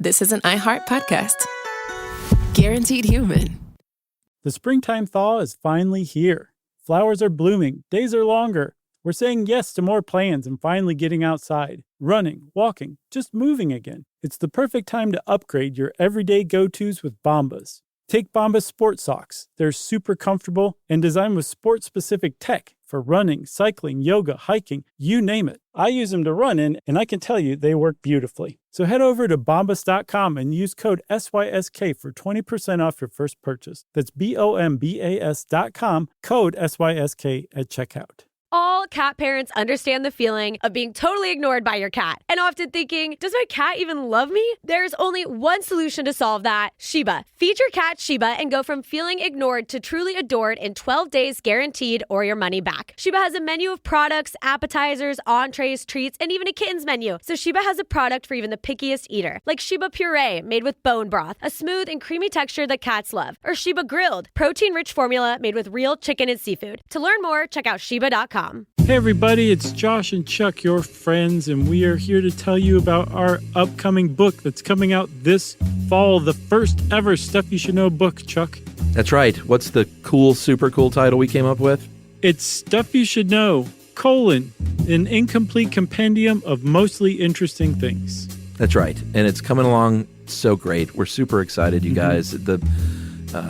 this is an iHeart podcast. Guaranteed human. The springtime thaw is finally here. Flowers are blooming. Days are longer. We're saying yes to more plans and finally getting outside, running, walking, just moving again. It's the perfect time to upgrade your everyday go-tos with Bombas. Take Bombas sport socks. They're super comfortable and designed with sport-specific tech for running, cycling, yoga, hiking, you name it. I use them to run in, and I can tell you they work beautifully. So head over to bombas.com and use code SYSK for 20% off your first purchase. That's BOMBAS.com, code SYSK at checkout. All cat parents understand the feeling of being totally ignored by your cat and often thinking, does my cat even love me? There's only one solution to solve that, Sheba. Feed your cat Sheba and go from feeling ignored to truly adored in 12 days guaranteed or your money back. Sheba has a menu of products, appetizers, entrees, treats, and even a kitten's menu. So Sheba has a product for even the pickiest eater, like Sheba Puree made with bone broth, a smooth and creamy texture that cats love, or Sheba Grilled, protein-rich formula made with real chicken and seafood. To learn more, check out Sheba.com. Hey everybody, it's Josh and Chuck, your friends, and we are here to tell you about our upcoming book that's coming out this fall, the first ever Stuff You Should Know book, Chuck. That's right. What's the super cool title we came up with? It's Stuff You Should Know, an incomplete compendium of mostly interesting things. That's right. And it's coming along so great. We're super excited, you guys. The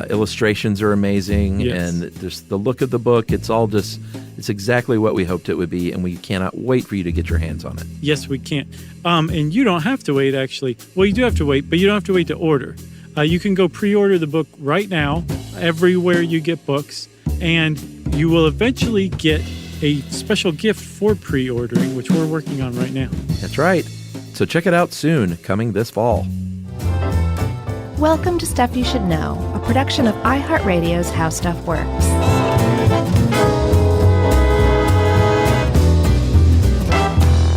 illustrations are amazing, and just the look of the book, it's exactly what we hoped it would be, and we cannot wait for you to get your hands on it. Yes, we can. And you don't have to wait, actually. Well, you do have to wait, but you don't have to wait to order. You can go pre-order the book right now, everywhere you get books, and you will eventually get a special gift for pre-ordering, which we're working on right now. That's right. So check it out soon, coming this fall. Welcome to Stuff You Should Know, a production of iHeartRadio's How Stuff Works.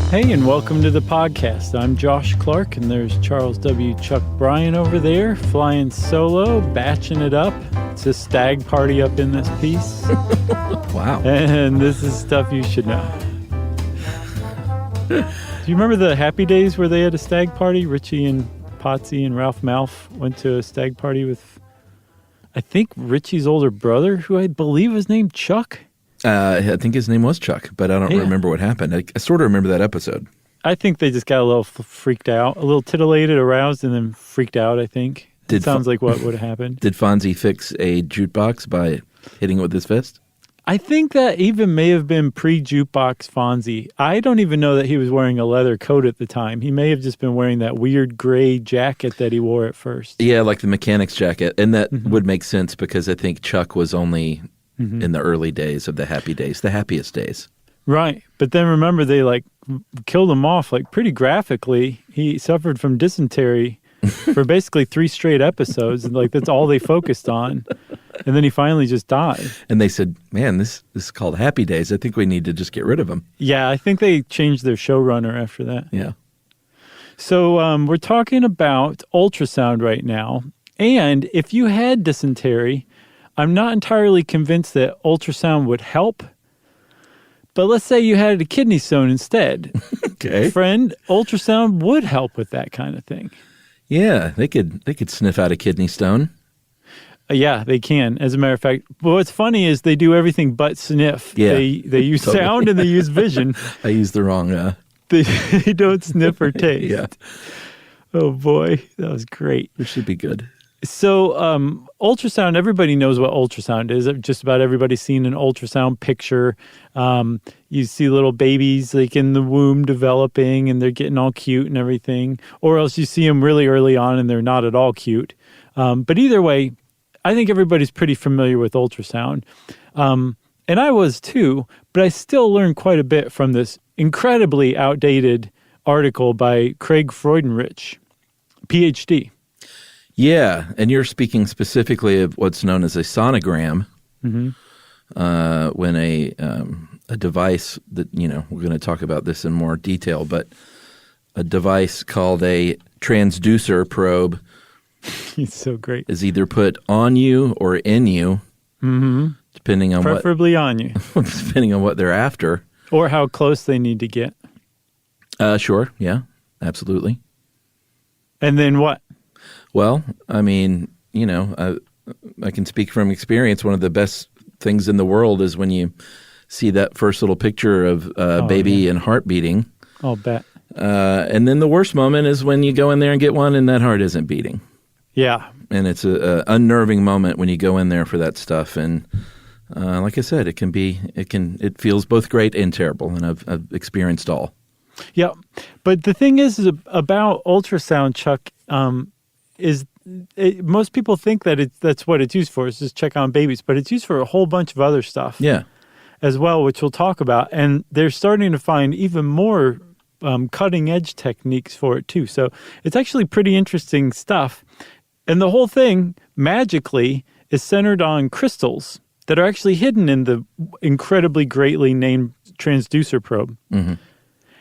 Hey, and welcome to the podcast. I'm Josh Clark, and there's Charles W. Chuck Bryan over there, flying solo, batching it up. It's a stag party up in this piece. Wow. And this is Stuff You Should Know. Do you remember the Happy Days where they had a stag party? Richie and Potsy and Ralph Malph went to a stag party with, I think, Richie's older brother, who I believe was named Chuck. I think his name was Chuck, but I don't remember what happened. I sort of remember that episode. I think they just got a little freaked out, a little titillated, aroused, and then freaked out, I think. It sounds like what would have happened. Did Fonzie fix a jukebox by hitting it with his fist? I think that even may have been pre-jukebox Fonzie. I don't even know that he was wearing a leather coat at the time. He may have just been wearing that weird gray jacket that he wore at first. Yeah, like the mechanic's jacket. And that would make sense because I think Chuck was only in the early days of the Happy Days, the happiest days. Right. But then remember, they killed him off pretty graphically. He suffered from dysentery for basically 3 straight episodes. And that's all they focused on. And then he finally just died. And they said, man, this is called Happy Days. I think we need to just get rid of him. Yeah, I think they changed their showrunner after that. Yeah. So we're talking about ultrasound right now. And if you had dysentery, I'm not entirely convinced that ultrasound would help. But let's say you had a kidney stone instead. Okay. Friend, ultrasound would help with that kind of thing. Yeah, they could sniff out a kidney stone. Yeah, they can. As a matter of fact, what's funny is they do everything but sniff. Yeah, they use totally. Sound and they use vision. I used the wrong. They don't sniff or taste. Yeah. Oh boy, that was great. It should be good. So ultrasound, everybody knows what ultrasound is. Just about everybody's seen an ultrasound picture. You see little babies in the womb developing and they're getting all cute and everything. Or else you see them really early on and they're not at all cute. But either way, I think everybody's pretty familiar with ultrasound. And I was too, but I still learned quite a bit from this incredibly outdated article by Craig Freudenrich, PhD. Yeah, and you're speaking specifically of what's known as a sonogram, when a device that, we're going to talk about this in more detail, but a device called a transducer probe It's so great. is either put on you or in you, depending on preferably on you, depending on what they're after. Or how close they need to get. Sure, yeah, absolutely. And then what? Well, I mean, I can speak from experience. One of the best things in the world is when you see that first little picture of baby and heart beating. I'll bet. And then the worst moment is when you go in there and get one and that heart isn't beating. Yeah. And it's a unnerving moment when you go in there for that stuff. And like I said, it feels both great and terrible. And I've experienced all. Yeah. But the thing is about ultrasound, Chuck, most people think that that's what it's used for, is just check on babies. But it's used for a whole bunch of other stuff. Yeah. As well, which we'll talk about. And they're starting to find even more cutting-edge techniques for it, too. So it's actually pretty interesting stuff. And the whole thing, magically, is centered on crystals that are actually hidden in the incredibly greatly named transducer probe. Mm-hmm.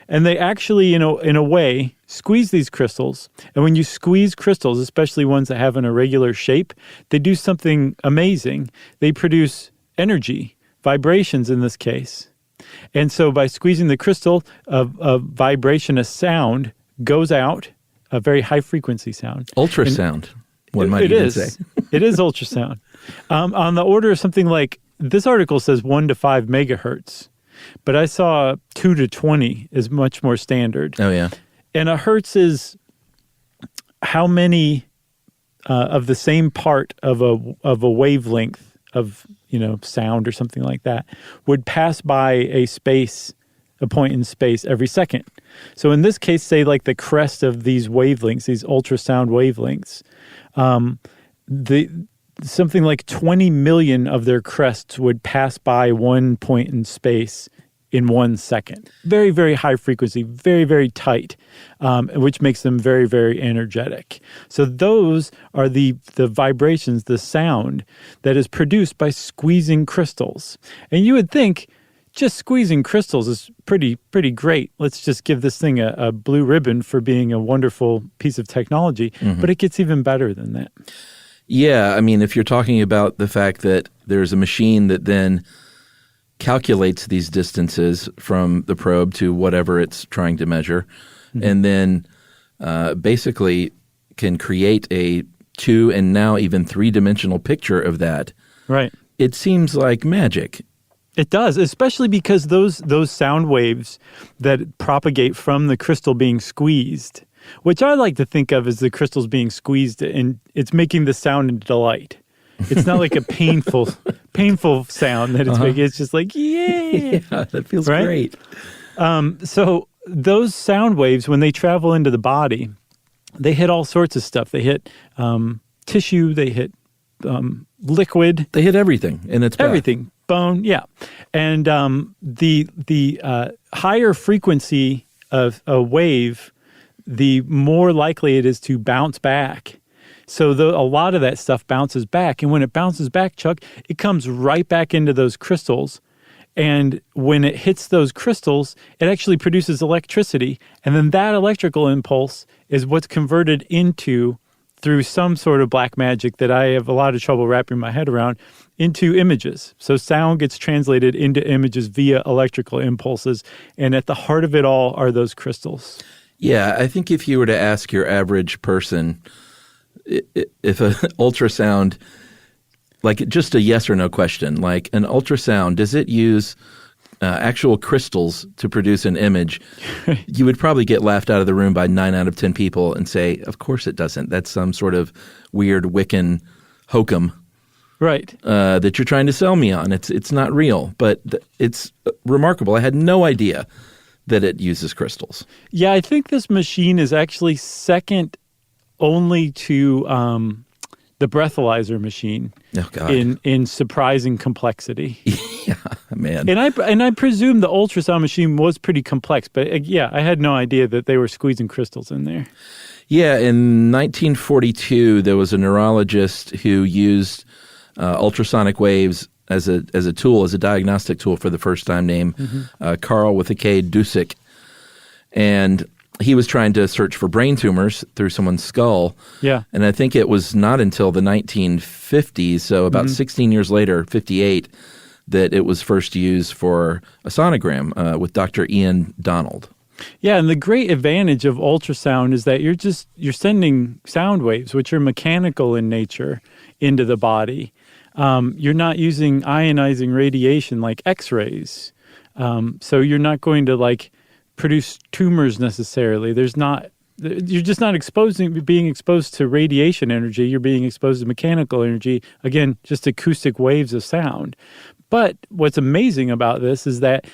And they actually, in a way, squeeze these crystals. And when you squeeze crystals, especially ones that have an irregular shape, they do something amazing. They produce energy, vibrations in this case. And so by squeezing the crystal, a vibration, a sound goes out, a very high-frequency sound. Ultrasound, one might even say. It is ultrasound. On the order of something like, this article says 1 to 5 megahertz. But I saw 2 to 20 is much more standard. Oh, yeah. And a hertz is how many of the same part of a wavelength of, sound or something like that would pass by a point in space every second. So in this case, say like the crest of these wavelengths, these ultrasound wavelengths, something like 20 million of their crests would pass by one point in space in 1 second. Very, very high frequency, very, very tight, which makes them very, very energetic. So those are the vibrations, the sound that is produced by squeezing crystals. And you would think just squeezing crystals is pretty great. Let's just give this thing a blue ribbon for being a wonderful piece of technology. Mm-hmm. But it gets even better than that. Yeah, I mean, if you're talking about the fact that there's a machine that then calculates these distances from the probe to whatever it's trying to measure, mm-hmm. and then basically can create a 2 and now even 3-dimensional picture of that. Right. It seems like magic. It does, especially because those sound waves that propagate from the crystal being squeezed, which I like to think of as the crystals being squeezed, and it's making the sound a delight. It's not like a painful sound that it's making. It's just like, yay! Yeah, that feels great. So those sound waves, when they travel into the body, they hit all sorts of stuff. They hit tissue. They hit liquid. They hit everything in its path. Everything. Bone, yeah. And the higher frequency of a wave, the more likely it is to bounce back. So a lot of that stuff bounces back. And when it bounces back, Chuck, it comes right back into those crystals. And when it hits those crystals, it actually produces electricity. And then that electrical impulse is what's converted into, through some sort of black magic that I have a lot of trouble wrapping my head around, into images. So sound gets translated into images via electrical impulses. And at the heart of it all are those crystals. Yeah, I think if you were to ask your average person if an ultrasound, like just a yes or no question, like an ultrasound, does it use actual crystals to produce an image? You would probably get laughed out of the room by 9 out of 10 people and say, of course it doesn't. That's some sort of weird Wiccan hokum. Right. That you're trying to sell me on. It's not real, but it's remarkable. I had no idea that it uses crystals. Yeah, I think this machine is actually second only to the breathalyzer machine. Oh, God. in surprising complexity. Yeah, man. And I presume the ultrasound machine was pretty complex, but I had no idea that they were squeezing crystals in there. Yeah, in 1942, there was a neurologist who used ultrasonic waves as a tool, as a diagnostic tool for the first time, named Carl with a K Dusek. And he was trying to search for brain tumors through someone's skull. Yeah. And I think it was not until the 1950s, so about 16 years later, 58, that it was first used for a sonogram with Dr. Ian Donald. Yeah, and the great advantage of ultrasound is that you're sending sound waves, which are mechanical in nature, into the body. You're not using ionizing radiation like X-rays, so you're not going to like produce tumors necessarily. You're just not being exposed to radiation energy. You're being exposed to mechanical energy. Again, just acoustic waves of sound. But what's amazing about this is that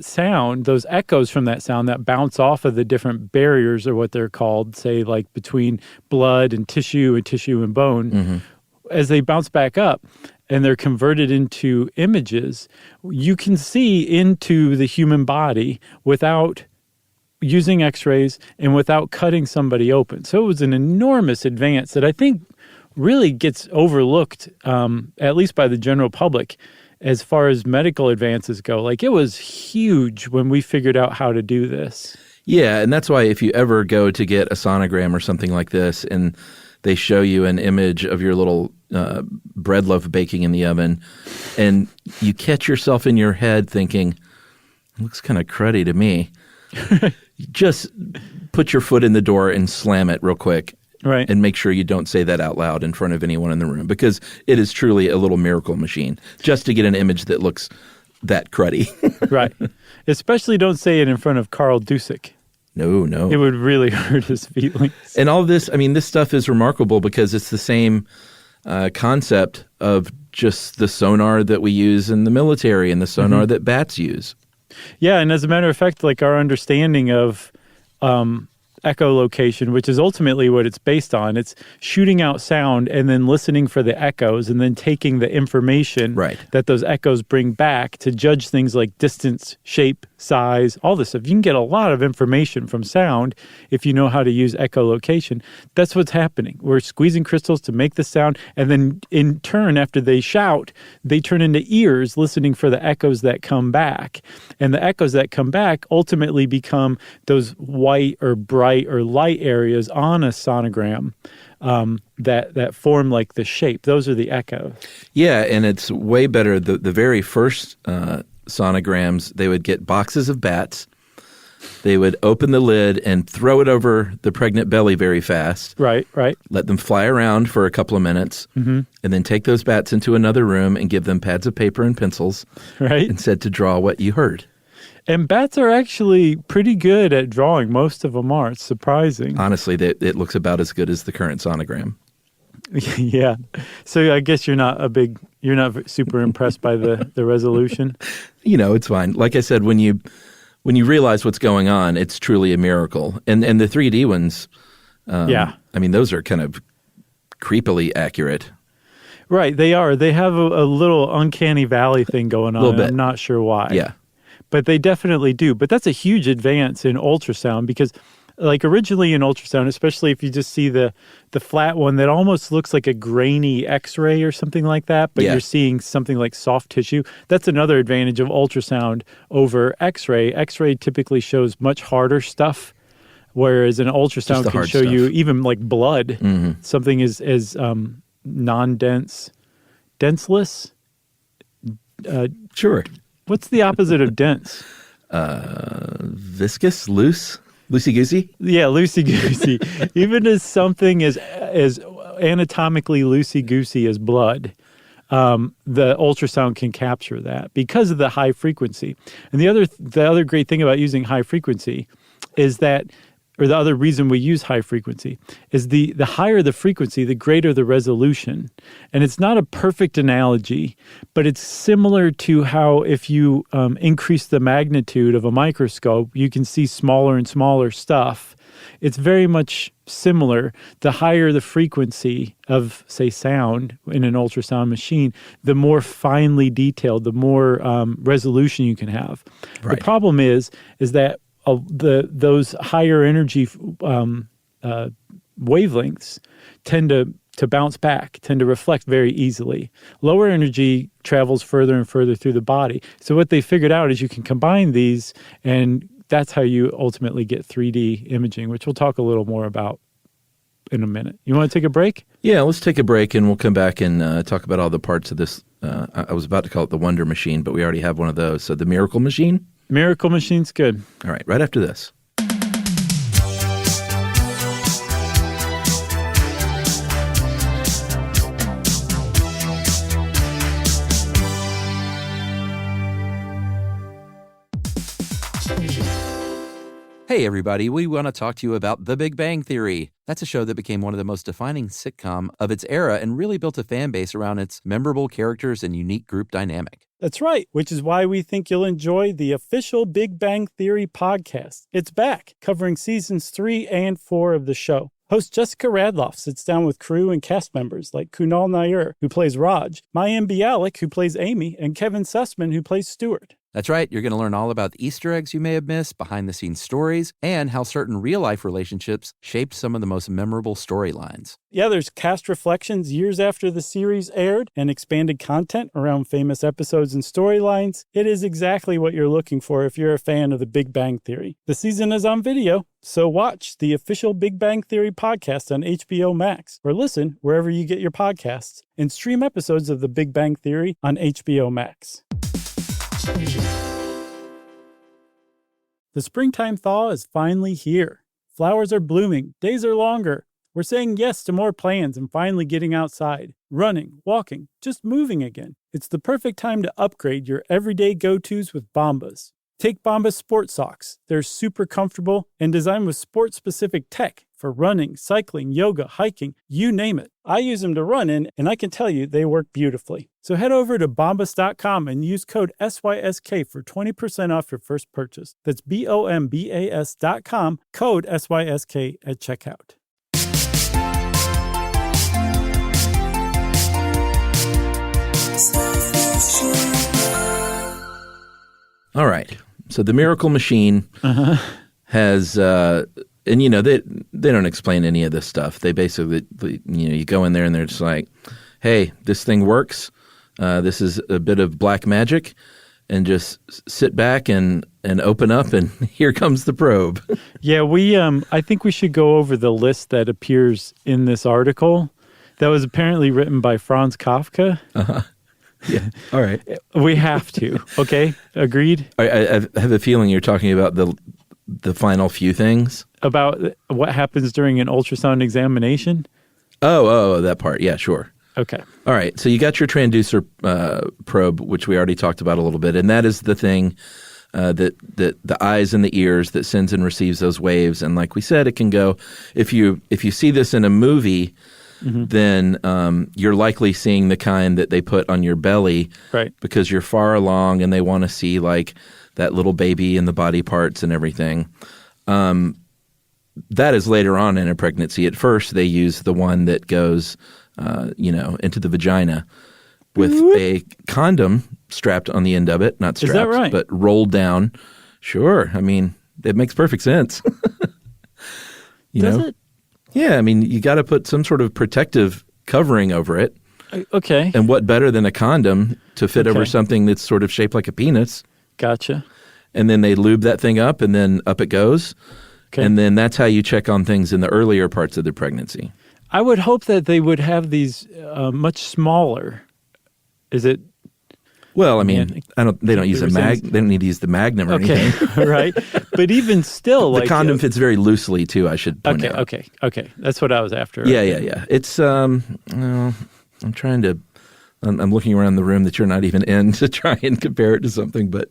sound, those echoes from that sound that bounce off of the different barriers, or what they're called, say like between blood and tissue and bone, as they bounce back up and they're converted into images, you can see into the human body without using X-rays and without cutting somebody open. So it was an enormous advance that I think really gets overlooked, at least by the general public, as far as medical advances go. Like, it was huge when we figured out how to do this. Yeah, and that's why if you ever go to get a sonogram or something like this and they show you an image of your little bread loaf baking in the oven, and you catch yourself in your head thinking, it looks kind of cruddy to me, just put your foot in the door and slam it real quick. Right. And make sure you don't say that out loud in front of anyone in the room, because it is truly a little miracle machine just to get an image that looks that cruddy. Right. Especially don't say it in front of Carl Dusek. No. It would really hurt his feelings. And all this, I mean, this stuff is remarkable because it's the same concept of just the sonar that we use in the military and the sonar that bats use. Yeah, and as a matter of fact, like our understanding of echolocation, which is ultimately what it's based on. It's shooting out sound and then listening for the echoes and then taking the information that those echoes bring back to judge things like distance, shape, size, all this stuff. You can get a lot of information from sound if you know how to use echolocation. That's what's happening. We're squeezing crystals to make the sound, and then in turn, after they shout, they turn into ears listening for the echoes that come back. And the echoes that come back ultimately become those white or bright or light areas on a sonogram that form like the shape. Those are the echoes. Yeah, and it's way better. The very first sonograms, they would get boxes of bats. They would open the lid and throw it over the pregnant belly very fast. Right. Let them fly around for a couple of minutes, and then take those bats into another room and give them pads of paper and pencils, and said to draw what you heard. And bats are actually pretty good at drawing. Most of them are. It's surprising. Honestly, it looks about as good as the current sonogram. Yeah. So I guess you're not super impressed by the resolution. It's fine. Like I said, when you realize what's going on, it's truly a miracle. And the 3D ones, I mean, those are kind of creepily accurate. Right, they are. They have a little uncanny valley thing going on. I'm not sure why. Yeah. But they definitely do. But that's a huge advance in ultrasound because, like, originally in ultrasound, especially if you just see the flat one that almost looks like a grainy X-ray or something like that, but you're seeing something like soft tissue. That's another advantage of ultrasound over X-ray. X-ray typically shows much harder stuff, whereas an ultrasound can show you even like blood. Something as non-dense, denseless. Sure. What's the opposite of dense? Viscous, loose, loosey-goosey? Yeah, loosey-goosey. Even as something as anatomically loosey-goosey as blood, the ultrasound can capture that because of the high frequency. And the other great thing about using high frequency is that, or the other reason we use high frequency, is the higher the frequency, the greater the resolution. And it's not a perfect analogy, but it's similar to how if you increase the magnitude of a microscope, you can see smaller and smaller stuff. It's very much similar. The higher the frequency of, say, sound in an ultrasound machine, the more finely detailed, the more resolution you can have. Right. The problem is that those higher energy wavelengths tend to bounce back, tend to reflect very easily. Lower energy travels further and further through the body. So what they figured out is you can combine these, and that's how you ultimately get 3D imaging, which we'll talk a little more about in a minute. You want to take a break? Yeah, let's take a break, and we'll come back and talk about all the parts of this. I was about to call it the Wonder Machine, but we already have one of those. So the Miracle Machine? Miracle Machine's good. All right, right after this. Hey, everybody, we want to talk to you about The Big Bang Theory. That's a show that became one of the most defining sitcom of its era and really built a fan base around its memorable characters and unique group dynamic. That's right, which is why we think you'll enjoy the official Big Bang Theory podcast. It's back, covering seasons 3 and 4 of the show. Host Jessica Radloff sits down with crew and cast members like Kunal Nair, who plays Raj, Mayim Bialik, who plays Amy, and Kevin Sussman, who plays Stuart. That's right. You're going to learn all about the Easter eggs you may have missed, behind-the-scenes stories, and how certain real-life relationships shaped some of the most memorable storylines. Yeah, there's cast reflections years after the series aired and expanded content around famous episodes and storylines. It is exactly what you're looking for if you're a fan of the Big Bang Theory. The season is on video, so watch the official Big Bang Theory podcast on HBO Max, or listen wherever you get your podcasts, and stream episodes of the Big Bang Theory on HBO Max. The springtime thaw is finally here. Flowers are blooming, days are longer. We're saying yes to more plans and finally getting outside, running, walking, just moving again. It's the perfect time to upgrade your everyday go-tos with Bombas. Take Bombas sports socks. They're super comfortable and designed with sport-specific tech for running, cycling, yoga, hiking, you name it. I use them to run in, and I can tell you they work beautifully. So head over to bombas.com and use code SYSK for 20% off your first purchase. That's BOMBAS.com, code SYSK at checkout. All right. So the Miracle Machine has, and they don't explain any of this stuff. They basically, you go in there and they're just like, hey, this thing works. This is a bit of black magic, and just sit back and open up, and here comes the probe. Yeah, I think we should go over the list that appears in this article that was apparently written by Franz Kafka. Uh-huh. Yeah. All right. We have to. Okay. Agreed? I have a feeling you're talking about the final few things. About what happens during an ultrasound examination? Oh, that part. Yeah, sure. Okay. All right. So you got your transducer probe, which we already talked about a little bit, and that is the thing that the eyes and the ears that sends and receives those waves. And like we said, it can go if you see this in a movie. Mm-hmm. Then you're likely seeing the kind that they put on your belly, right? Because you're far along and they want to see like that little baby and the body parts and everything. That is later on in a pregnancy. At first, they use the one that goes, into the vagina with a condom strapped on the end of it. Not strapped, is that right? But rolled down. Sure. I mean, it makes perfect sense. Does it? Yeah, I mean, you got to put some sort of protective covering over it. Okay. And what better than a condom to fit over something that's sort of shaped like a penis? Gotcha. And then they lube that thing up, and then up it goes. Okay. And then that's how you check on things in the earlier parts of the pregnancy. I would hope that they would have these much smaller. Is it? Well, I mean, they don't use they don't need to use the Magnum or anything. Right. But even still, the condom fits very loosely too, I should point out. Okay. That's what I was after. Yeah. It's I'm looking around the room that you're not even in to try and compare it to something, but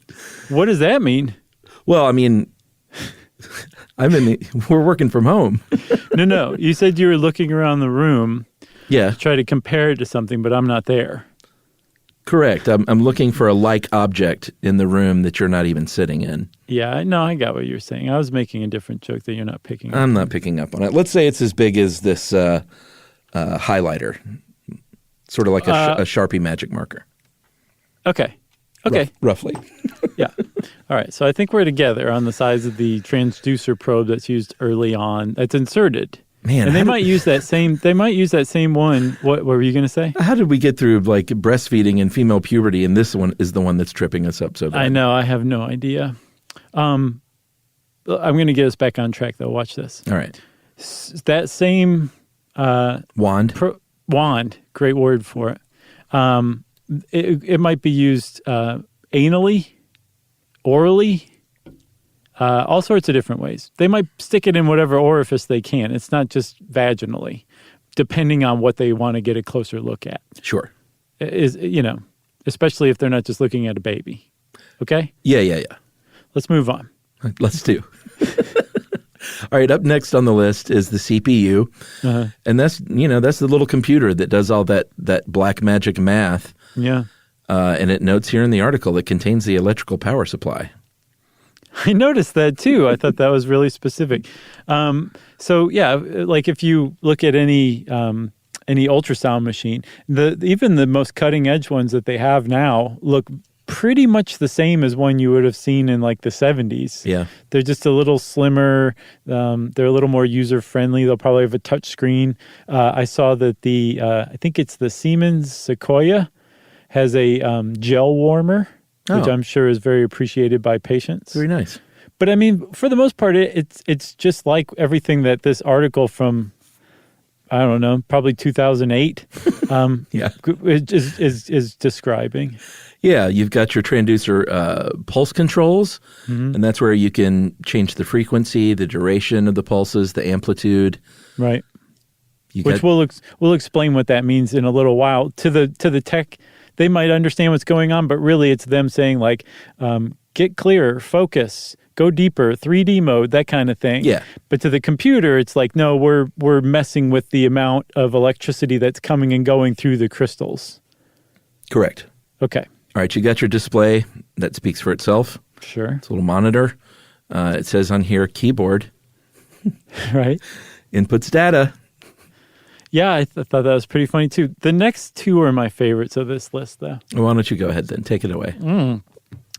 what does that mean? Well, I mean, we're working from home. No. You said you were looking around the room. Yeah. To try to compare it to something, but I'm not there. Correct. I'm looking for a like object in the room that you're not even sitting in. Yeah, no, I got what you're saying. I was making a different joke that you're not picking up on. I'm not picking up on it. Let's say it's as big as this highlighter, sort of like a Sharpie magic marker. Okay. Roughly. Yeah. All right. So I think we're together on the size of the transducer probe that's used early on. That's inserted. Man, and they might use that same. They might use that same one. What were you going to say? How did we get through like breastfeeding and female puberty, and this one is the one that's tripping us up so bad? I know. I have no idea. I'm going to get us back on track, though. Watch this. All right. That same wand. Wand. Great word for it. It might be used anally, orally. all sorts of different ways. They might stick it in whatever orifice they can. It's not just vaginally, depending on what they want to get a closer look at. Sure. Especially if they're not just looking at a baby. Okay? Yeah. Let's move on. Let's do. All right, up next on the list is the CPU. And that's the little computer that does all that black magic math. Yeah. And it notes here in the article it contains the electrical power supply. I noticed that too. I thought that was really specific. Like if you look at any ultrasound machine, even the most cutting edge ones that they have now look pretty much the same as one you would have seen in like the 70s. Yeah. They're just a little slimmer. They're a little more user friendly. They'll probably have a touch screen. I saw that I think it's the Siemens Sequoia has a gel warmer, which I'm sure is very appreciated by patients. Very nice. But I mean, for the most part, it's just like everything that this article from, I don't know, probably 2008 is describing. Yeah, you've got your transducer pulse controls, and that's where you can change the frequency, the duration of the pulses, the amplitude. Right. We'll explain what that means in a little while. To the tech, they might understand what's going on, but really it's them saying like, get clearer, focus, go deeper, 3D mode, that kind of thing. Yeah. But to the computer, it's like, no, we're messing with the amount of electricity that's coming and going through the crystals. Correct. Okay. All right, you got your display that speaks for itself. Sure. It's a little monitor. It says on here, keyboard. Right. Inputs data. Yeah, I thought that was pretty funny too. The next two are my favorites of this list, though. Well, why don't you go ahead then? Take it away.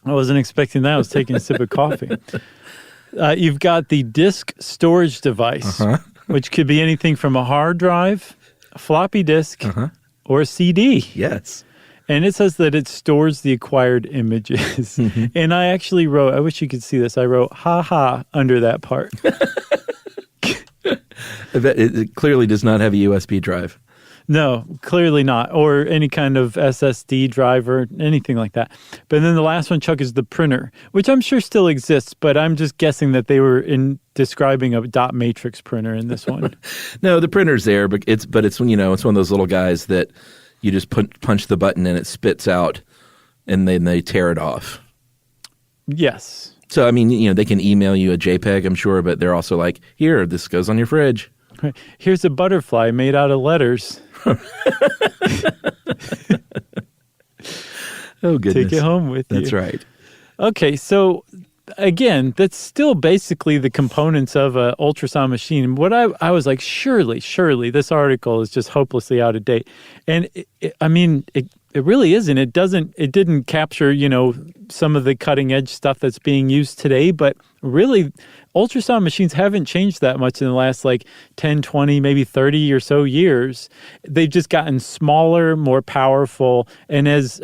I wasn't expecting that. I was taking a sip of coffee. You've got the disk storage device, which could be anything from a hard drive, a floppy disk, or a CD. Yes. And it says that it stores the acquired images. And I actually wrote, I wish you could see this, I wrote, ha, under that part. It clearly does not have a USB drive. No, clearly not. Or any kind of SSD drive or anything like that. But then the last one, Chuck, is the printer, which I'm sure still exists, but I'm just guessing that they were describing a dot matrix printer in this one. No, the printer's there, but it's it's one of those little guys that you just punch the button and it spits out, and then they tear it off. Yes. So, I mean, they can email you a JPEG, I'm sure, but they're also like, here, this goes on your fridge. Here's a butterfly made out of letters. Oh, goodness. Take it home with you. That's right. Okay, so again, that's still basically the components of an ultrasound machine. What I was like, surely, this article is just hopelessly out of date. And it really isn't. It didn't capture, some of the cutting edge stuff that's being used today, but really ultrasound machines haven't changed that much in the last 10, 20, maybe 30 or so years. They've just gotten smaller, more powerful, and as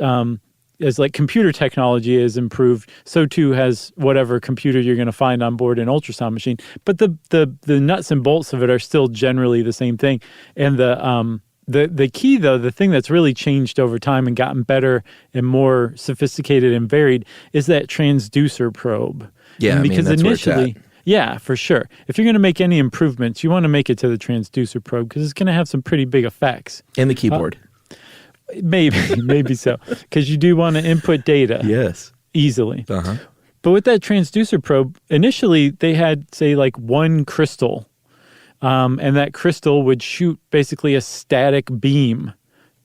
computer technology has improved, so too has whatever computer you're going to find on board an ultrasound machine. But the nuts and bolts of it are still generally the same thing. And the key, though, the thing that's really changed over time and gotten better and more sophisticated and varied is that transducer probe. Yeah, because that's initially, where it's at. Yeah, for sure. If you're going to make any improvements, you want to make it to the transducer probe because it's going to have some pretty big effects. And the keyboard. Maybe so, because you do want to input data. Yes. Easily. But with that transducer probe, initially they had, say, one crystal. And that crystal would shoot basically a static beam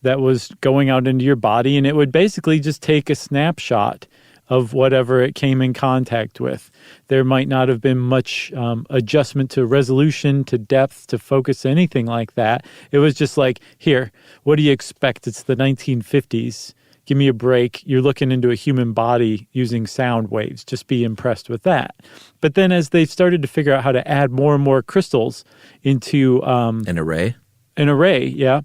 that was going out into your body, and it would basically just take a snapshot of whatever it came in contact with. There might not have been much adjustment to resolution, to depth, to focus, anything like that. It was just here, what do you expect? It's the 1950s. Give me a break. You're looking into a human body using sound waves. Just be impressed with that. But then as they started to figure out how to add more and more crystals into an array, yeah,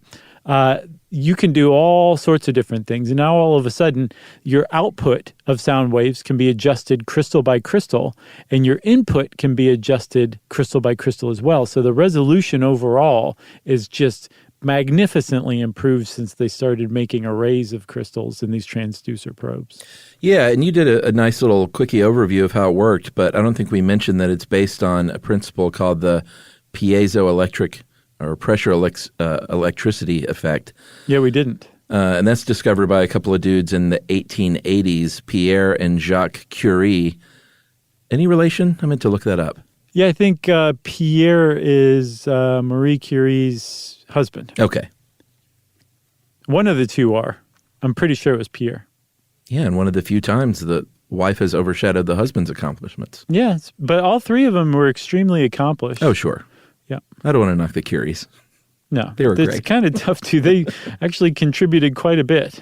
you can do all sorts of different things. And now all of a sudden, your output of sound waves can be adjusted crystal by crystal, and your input can be adjusted crystal by crystal as well. So the resolution overall is just magnificently improved since they started making arrays of crystals in these transducer probes. Yeah, and you did a nice little quickie overview of how it worked, but I don't think we mentioned that it's based on a principle called the piezoelectric or pressure electricity effect. Yeah, we didn't. And that's discovered by a couple of dudes in the 1880s, Pierre and Jacques Curie. Any relation? I meant to look that up. Yeah, I think Pierre is Marie Curie's husband. Okay. One of the two are. I'm pretty sure it was Pierre. Yeah, and one of the few times the wife has overshadowed the husband's accomplishments. Yes, but all three of them were extremely accomplished. Oh, sure. Yeah. I don't want to knock the Curies. No. They were it's great. kind of tough, too. They actually contributed quite a bit.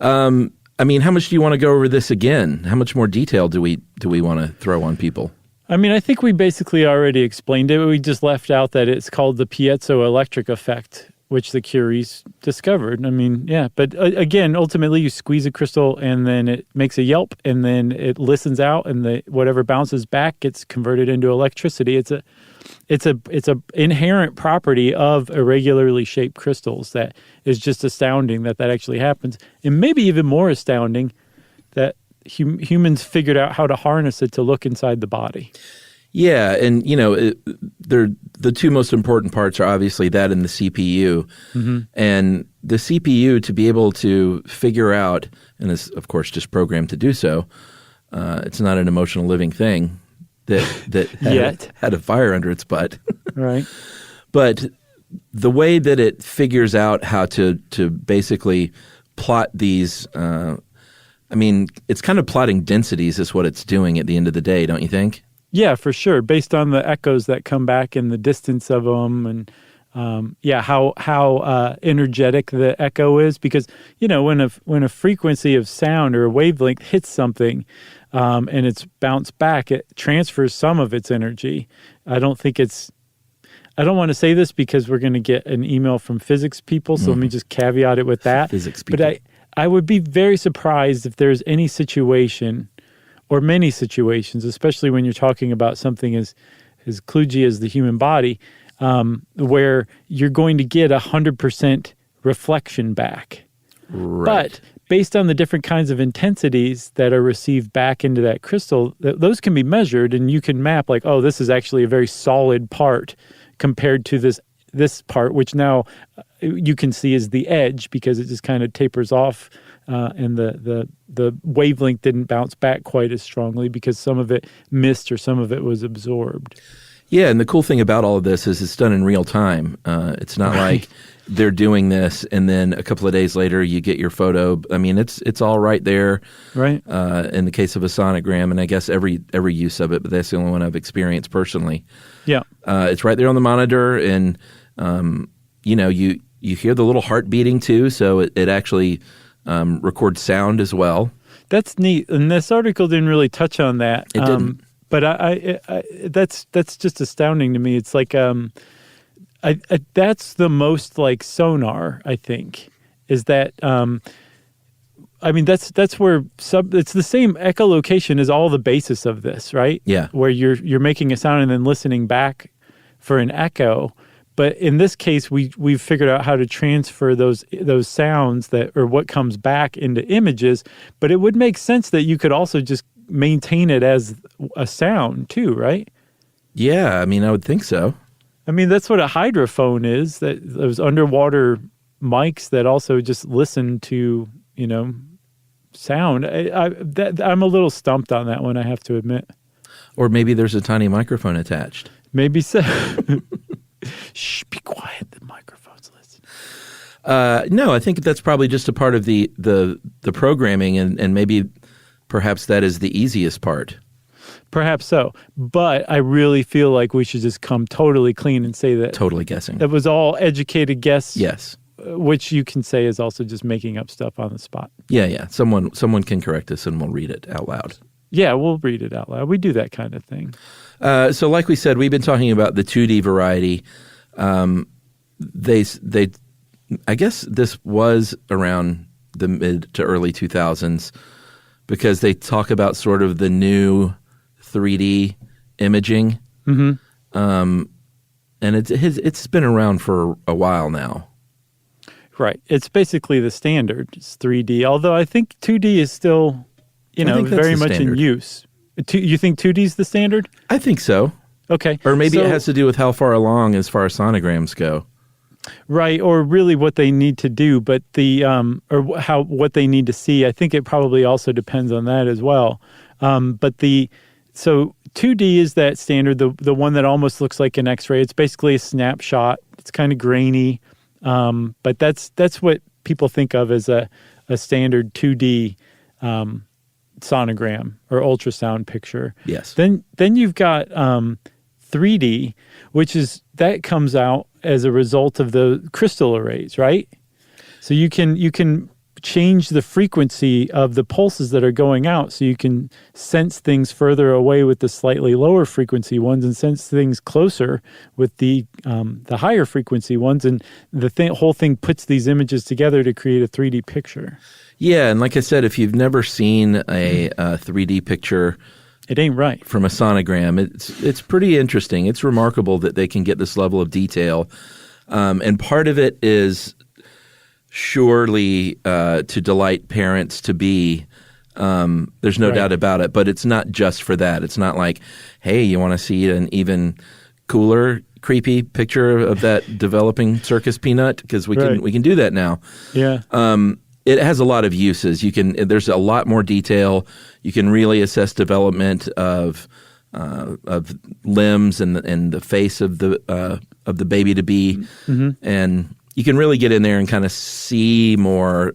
I mean, how much do you want to go over this again? How much more detail do we want to throw on people? I mean, I think we basically already explained it. We just left out that it's called the piezoelectric effect, which the Curies discovered. I mean, yeah. But again, ultimately, you squeeze a crystal and then it makes a yelp and then it listens out and whatever bounces back gets converted into electricity. It's a inherent property of irregularly shaped crystals that is just astounding that actually happens. And maybe even more astounding that humans figured out how to harness it to look inside the body. Yeah, and the two most important parts are obviously that and the CPU. Mm-hmm. And the CPU, to be able to figure out, and is of course just programmed to do so, it's not an emotional living thing that had a fire under its butt. Right. But the way that it figures out how to basically plot these it's kind of plotting densities is what it's doing at the end of the day, don't you think? Yeah, for sure. Based on the echoes that come back and the distance of them and how energetic the echo is. Because, when a frequency of sound or a wavelength hits something and it's bounced back, it transfers some of its energy. I don't want to say this because we're going to get an email from physics people, so let me just caveat it with that. Physics people. But I would be very surprised if there's any situation or many situations, especially when you're talking about something as kludgy as the human body, where you're going to get 100% reflection back. Right. But based on the different kinds of intensities that are received back into that crystal, those can be measured and you can map like, oh, this is actually a very solid part compared to this part, which now you can see is the edge because it just kind of tapers off and the wavelength didn't bounce back quite as strongly because some of it missed or some of it was absorbed. Yeah, and the cool thing about all of this is it's done in real time. It's not like they're doing this and then a couple of days later you get your photo. I mean, it's all right there. Right. In the case of a sonogram, and I guess every use of it, but that's the only one I've experienced personally. Yeah. It's right there on the monitor, and you hear the little heart beating too, so it actually records sound as well. That's neat, and this article didn't really touch on that. It didn't. But I that's just astounding to me. It's like that's the most like sonar, I think, is that that's where it's the same echolocation as all the basis of this, right? Yeah. Where you're making a sound and then listening back for an echo. But in this case, we've figured out how to transfer those sounds or what comes back into images. But it would make sense that you could also just maintain it as a sound too, right? Yeah, I mean, I would think so. I mean, that's what a hydrophone is. That those underwater mics that also just listen to sound. I'm a little stumped on that one, I have to admit. Or maybe there's a tiny microphone attached. Maybe so. Shh, be quiet. The microphone's listening. No, I think that's probably just a part of the programming, and maybe perhaps that is the easiest part. Perhaps so. But I really feel like we should just come totally clean and say that. Totally guessing. That was all educated guess. Yes. Which you can say is also just making up stuff on the spot. Yeah. Someone can correct us and we'll read it out loud. Yeah, we'll read it out loud. We do that kind of thing. So like we said, we've been talking about the 2D variety. They I guess this was around the mid to early 2000s because they talk about sort of the new 3D imaging. Mm-hmm. And it's been around for a while now. Right. It's basically the standard. It's 3D, although I think 2D is still, very much in use. You think 2D is the standard? I think so. Okay. Or maybe it has to do with how far along as far as sonograms go. Right, or really what they need to do, but what they need to see. I think it probably also depends on that as well. So 2D is that standard, the one that almost looks like an X-ray. It's basically a snapshot. It's kind of grainy, but that's what people think of as a standard 2D sonogram or ultrasound picture. Yes. Then you've got 3D, that comes out as a result of the crystal arrays, right? So you can change the frequency of the pulses that are going out, so you can sense things further away with the slightly lower frequency ones, and sense things closer with the higher frequency ones, and the whole thing puts these images together to create a 3D picture. Yeah, and like I said, if you've never seen a 3D picture, it ain't right. From a sonogram, it's pretty interesting. It's remarkable that they can get this level of detail, and part of it is surely to delight parents to be. There's no doubt about it, but it's not just for that. It's not like, hey, you want to see an even cooler, creepy picture of that developing circus peanut? Because we can do that now. Yeah. It has a lot of uses. There's a lot more detail. You can really assess development of limbs and the face of the baby to be, and you can really get in there and kind of see more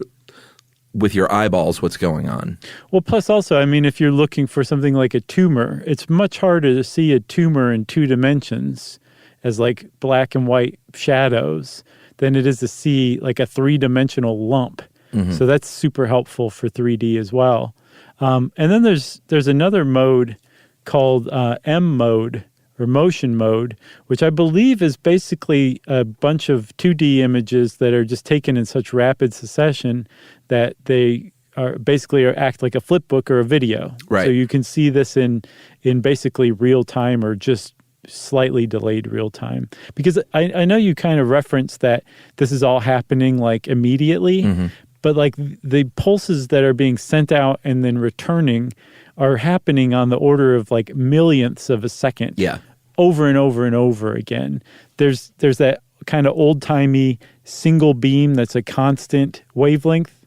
with your eyeballs what's going on. Well, plus also, I mean, if you're looking for something like a tumor, it's much harder to see a tumor in 2 dimensions as like black and white shadows than it is to see like a 3-dimensional lump. Mm-hmm. So that's super helpful for 3D as well. And then there's another mode called M mode or motion mode, which I believe is basically a bunch of 2D images that are just taken in such rapid succession that they are basically act like a flip book or a video. Right. So you can see this in basically real time or just slightly delayed real time. Because I know you kind of referenced that this is all happening like immediately, but like the pulses that are being sent out and then returning are happening on the order of like millionths of a second. Yeah. Over and over and over again. There's that kind of old-timey single beam that's a constant wavelength.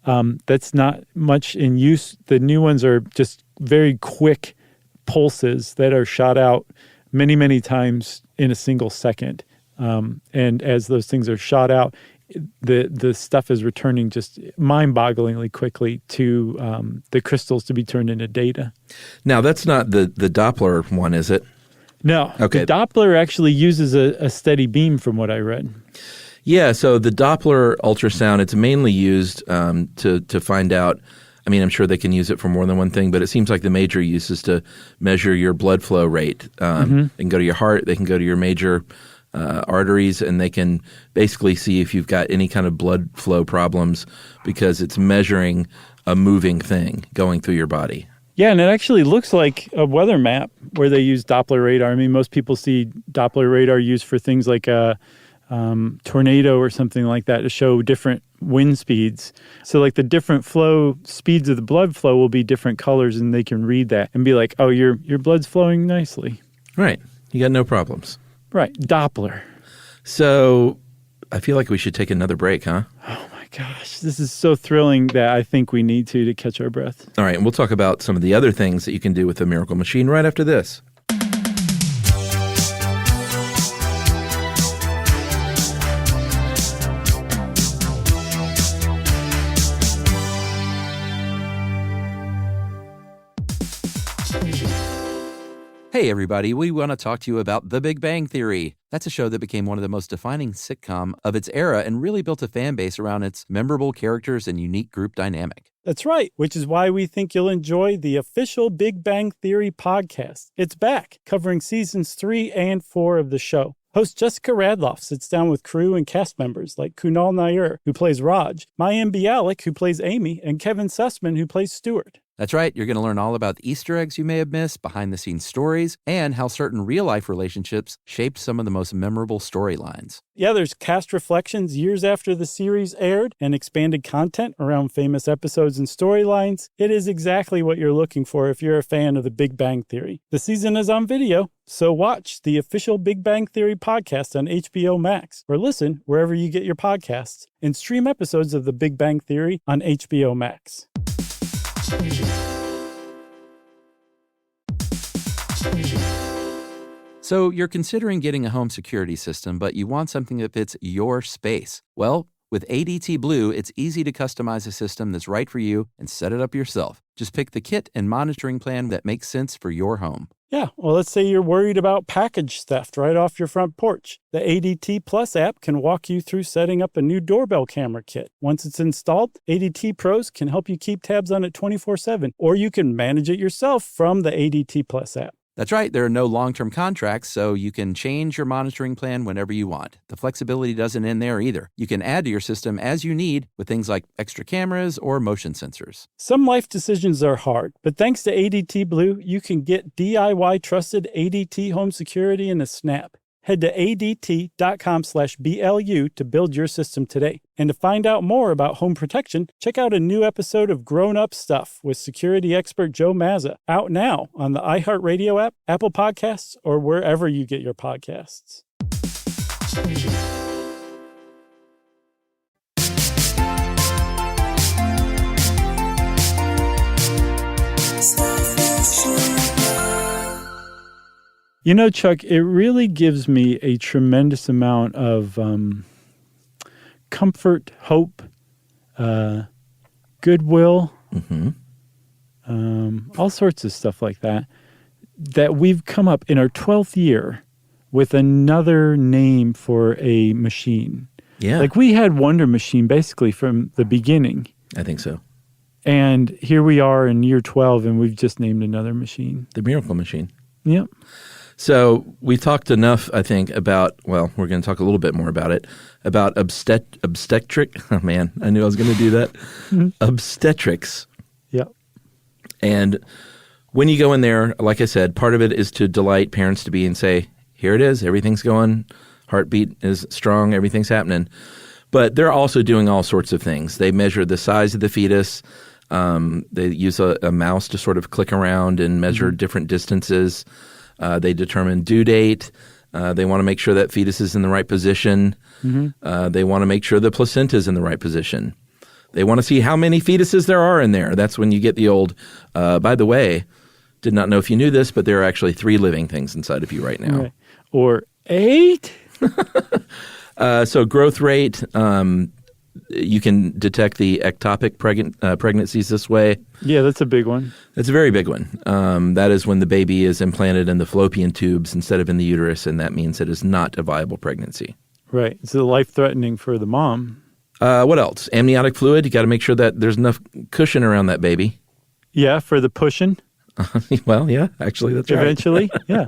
That's not much in use. The new ones are just very quick pulses that are shot out many, many times in a single second. And as those things are shot out, the stuff is returning just mind-bogglingly quickly to the crystals to be turned into data. Now, that's not the Doppler one, is it? No. Okay. The Doppler actually uses a steady beam from what I read. Yeah, so the Doppler ultrasound, it's mainly used to find out, I mean, I'm sure they can use it for more than one thing, but it seems like the major use is to measure your blood flow rate. They can go to your heart, they can go to your major arteries, and they can basically see if you've got any kind of blood flow problems because it's measuring a moving thing going through your body. Yeah, and it actually looks like a weather map where they use Doppler radar. I mean, most people see Doppler radar used for things like a tornado or something like that to show different wind speeds. So like the different flow speeds of the blood flow will be different colors, and they can read that and be like, oh, your blood's flowing nicely. Right. You got no problems. Right. Doppler. So I feel like we should take another break, huh? Oh, my gosh. This is so thrilling that I think we need to catch our breath. All right. And we'll talk about some of the other things that you can do with the Miracle Machine right after this. Hey, everybody, we want to talk to you about The Big Bang Theory. That's a show that became one of the most defining sitcom of its era and really built a fan base around its memorable characters and unique group dynamic. That's right, which is why we think you'll enjoy the official Big Bang Theory podcast. It's back, covering seasons 3 and 4 of the show. Host Jessica Radloff sits down with crew and cast members like Kunal Nair, who plays Raj, Mayim Bialik, who plays Amy, and Kevin Sussman, who plays Stuart. That's right. You're going to learn all about the Easter eggs you may have missed, behind-the-scenes stories, and how certain real-life relationships shaped some of the most memorable storylines. Yeah, there's cast reflections years after the series aired and expanded content around famous episodes and storylines. It is exactly what you're looking for if you're a fan of The Big Bang Theory. The season is on video, so watch the official Big Bang Theory podcast on HBO Max, or listen wherever you get your podcasts, and stream episodes of The Big Bang Theory on HBO Max. So you're considering getting a home security system, but you want something that fits your space. Well, with ADT Blue, it's easy to customize a system that's right for you and set it up yourself. Just pick the kit and monitoring plan that makes sense for your home. Yeah, well, let's say you're worried about package theft right off your front porch. The ADT Plus app can walk you through setting up a new doorbell camera kit. Once it's installed, ADT Pros can help you keep tabs on it 24/7, or you can manage it yourself from the ADT Plus app. That's right. There are no long-term contracts, so you can change your monitoring plan whenever you want. The flexibility doesn't end there either. You can add to your system as you need with things like extra cameras or motion sensors. Some life decisions are hard, but thanks to ADT Blue, you can get DIY trusted ADT home security in a snap. Head to ADT.com/BLU to build your system today. And to find out more about home protection, check out a new episode of Grown Up Stuff with security expert Joe Mazza, out now on the iHeartRadio app, Apple Podcasts, or wherever you get your podcasts. You know, Chuck, it really gives me a tremendous amount of comfort, hope, goodwill, all sorts of stuff like that, that we've come up in our 12th year with another name for a machine. Yeah. Like we had Wonder Machine basically from the beginning. I think so. And here we are in year 12 and we've just named another machine. The Miracle Machine. Yep. So we talked enough, I think, about, well, we're going to talk a little bit more about it, about obstetric. Oh, man, I knew I was going to do that. Obstetrics. Yep. And when you go in there, like I said, part of it is to delight parents to be and say, here it is, everything's going, heartbeat is strong, everything's happening. But they're also doing all sorts of things. They measure the size of the fetus. They use a mouse to sort of click around and measure different distances. They determine due date. They want to make sure that fetus is in the right position. They want to make sure the placenta is in the right position. They want to see how many fetuses there are in there. That's when you get the old, by the way, did not know if you knew this, but there are actually 3 living things inside of you right now. Right. Or 8? So growth rate, you can detect the ectopic pregnancies this way. Yeah, that's a big one. That's a very big one. That is when the baby is implanted in the fallopian tubes instead of in the uterus, and that means it is not a viable pregnancy. Right. It's life-threatening for the mom. What else? Amniotic fluid. You got to make sure that there's enough cushion around that baby. Yeah, for the pushing. Well, yeah, actually, that's right. Eventually, yeah.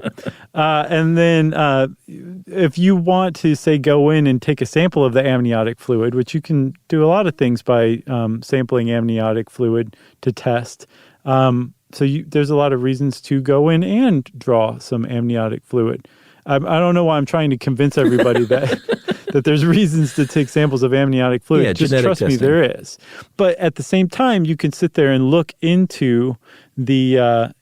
And then if you want to, say, go in and take a sample of the amniotic fluid, which you can do a lot of things by sampling amniotic fluid to test. There's a lot of reasons to go in and draw some amniotic fluid. I don't know why I'm trying to convince everybody that there's reasons to take samples of amniotic fluid. Yeah, just trust testing. me, there is. But at the same time, you can sit there and look into the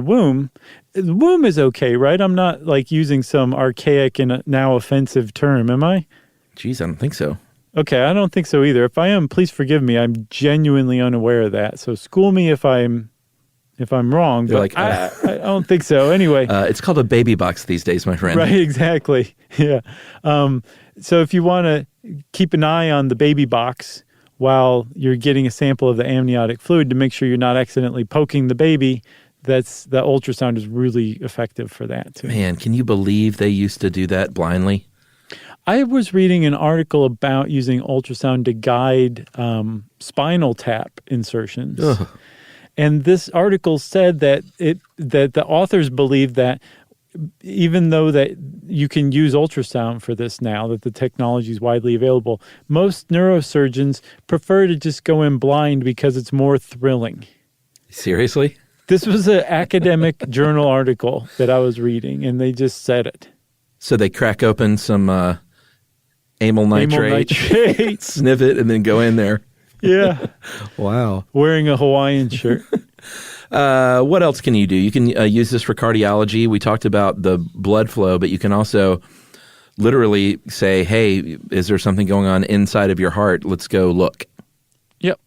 womb. The womb is okay, right? I'm not like using some archaic and now offensive term, am I? Geez, I don't think so. Okay, I don't think so either. If I am, please forgive me. I'm genuinely unaware of that. So school me if I'm wrong, but like, I don't think so. Anyway. It's called a baby box these days, my friend. Right, exactly. Yeah. So if you want to keep an eye on the baby box while you're getting a sample of the amniotic fluid to make sure you're not accidentally poking the baby, the ultrasound is really effective for that too. Man, can you believe they used to do that blindly? I was reading an article about using ultrasound to guide spinal tap insertions. Ugh. And this article said that the authors believe that even though that you can use ultrasound for this now, that the technology is widely available, most neurosurgeons prefer to just go in blind because it's more thrilling. Seriously? This was an academic journal article that I was reading, and they just said it. So they crack open some amyl nitrate, sniff it, and then go in there. Yeah. Wow. Wearing a Hawaiian shirt. What else can you do? You can use this for cardiology. We talked about the blood flow, but you can also literally say, hey, is there something going on inside of your heart? Let's go look. Yep.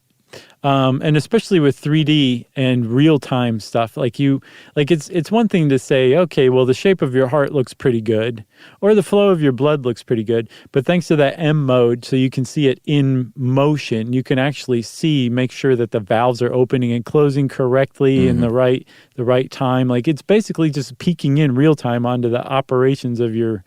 And especially with 3D and real-time stuff, it's one thing to say, okay, well, the shape of your heart looks pretty good, or the flow of your blood looks pretty good, but thanks to that M mode, so you can see it in motion, you can actually make sure that the valves are opening and closing correctly in the right time. Like, it's basically just peeking in real time onto the operations of your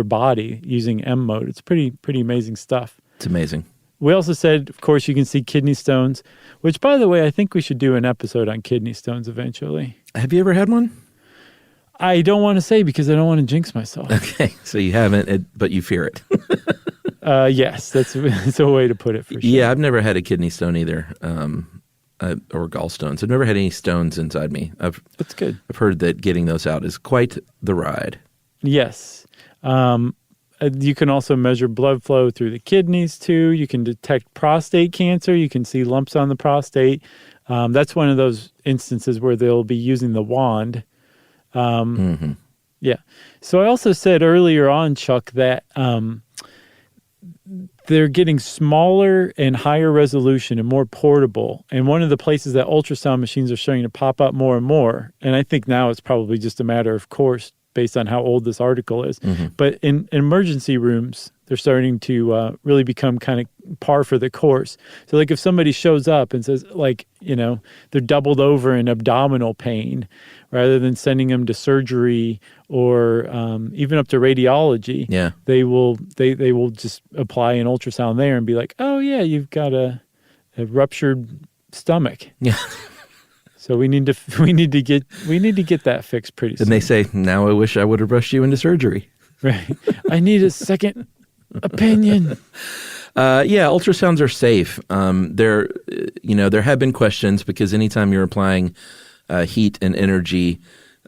body using M mode. It's pretty amazing stuff. It's amazing. We also said, of course, you can see kidney stones, which, by the way, I think we should do an episode on kidney stones eventually. Have you ever had one? I don't want to say because I don't want to jinx myself. Okay, so you haven't, but you fear it. Yes, that's a way to put it for sure. Yeah, I've never had a kidney stone either, or gallstones. I've never had any stones inside me. That's good. I've heard that getting those out is quite the ride. Yes. You can also measure blood flow through the kidneys, too. You can detect prostate cancer. You can see lumps on the prostate. That's one of those instances where they'll be using the wand. Yeah. So I also said earlier on, Chuck, that they're getting smaller and higher resolution and more portable. And one of the places that ultrasound machines are starting to pop up more and more, and I think now it's probably just a matter of course, based on how old this article is. But in emergency rooms, they're starting to really become kind of par for the course. So like if somebody shows up and says they're doubled over in abdominal pain, rather than sending them to surgery or even up to radiology, they will just apply an ultrasound there and be like, oh yeah, you've got a ruptured stomach. Yeah. So we need to get that fixed pretty soon. And they say, now I wish I would have rushed you into surgery. Right. I need a second opinion. Ultrasounds are safe. There have been questions because anytime you're applying heat and energy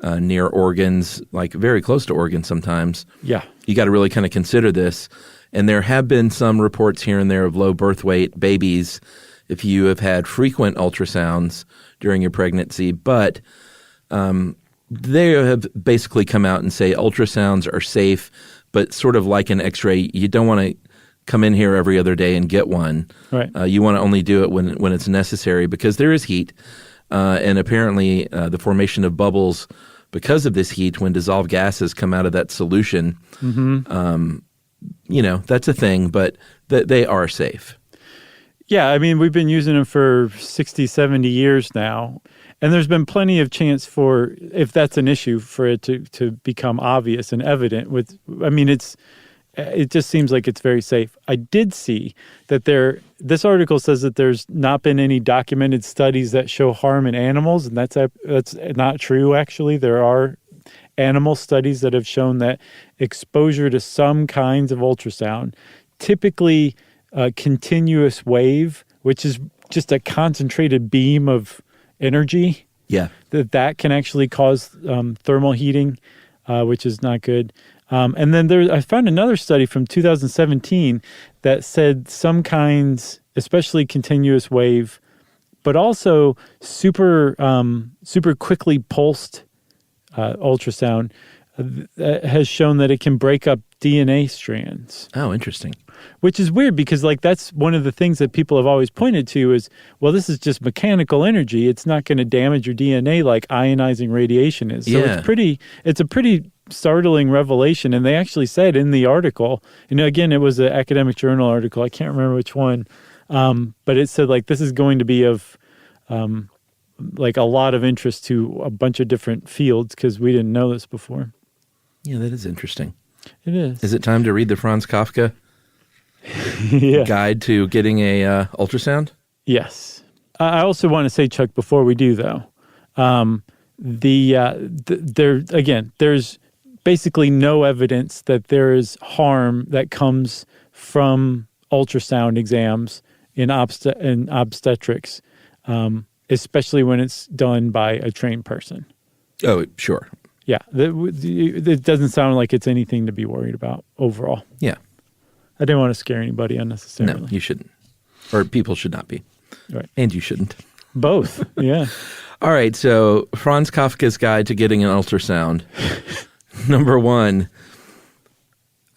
near organs, like very close to organs sometimes, you got to really kind of consider this. And there have been some reports here and there of low birth weight babies if you have had frequent ultrasounds during your pregnancy, but they have basically come out and say ultrasounds are safe, but sort of like an X-ray, you don't want to come in here every other day and get one. Right. You want to only do it when it's necessary because there is heat, and apparently the formation of bubbles because of this heat when dissolved gases come out of that solution. That's a thing, but they are safe. Yeah, I mean, we've been using them for 60, 70 years now, and there's been plenty of chance for, if that's an issue, for it to become obvious and evident. It just seems like it's very safe. I did see that this article says that there's not been any documented studies that show harm in animals, and that's not true, actually. There are animal studies that have shown that exposure to some kinds of ultrasound, typically continuous wave, which is just a concentrated beam of energy. Yeah, that can actually cause thermal heating, which is not good. And then I found another study from 2017 that said some kinds, especially continuous wave, but also super quickly pulsed ultrasound, has shown that it can break up DNA strands. Oh, interesting. Which is weird because that's one of the things that people have always pointed to is, well, this is just mechanical energy. It's not going to damage your DNA like ionizing radiation is. So it's a pretty startling revelation. And they actually said in the article, again, it was an academic journal article. I can't remember which one. But it said this is going to be of a lot of interest to a bunch of different fields because we didn't know this before. Yeah, that is interesting. It is. Is it time to read the Franz Kafka guide to getting a ultrasound? Yes. I also want to say, Chuck, before we do, though, there's basically no evidence that there is harm that comes from ultrasound exams in obstetrics. especially when it's done by a trained person. Oh, sure. Yeah, it doesn't sound like it's anything to be worried about overall. Yeah. I didn't want to scare anybody unnecessarily. No, you shouldn't. Or people should not be. Right. And you shouldn't. Both, yeah. All right, so Franz Kafka's Guide to Getting an Ultrasound. Number 1.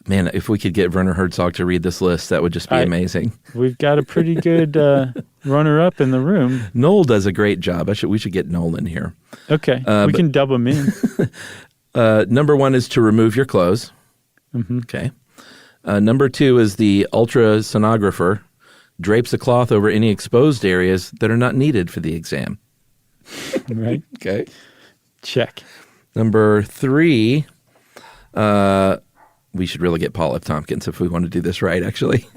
Man, if we could get Werner Herzog to read this list, that would just be amazing. We've got a pretty good runner-up in the room. Noel does a great job. We should get Noel in here. Okay, we can dub him in. Number 1 is to remove your clothes. Mm-hmm. Okay. Number 2 is the ultrasonographer drapes a cloth over any exposed areas that are not needed for the exam. Right. Okay. Check. Number 3, we should really get Paul F. Tompkins if we want to do this right, actually.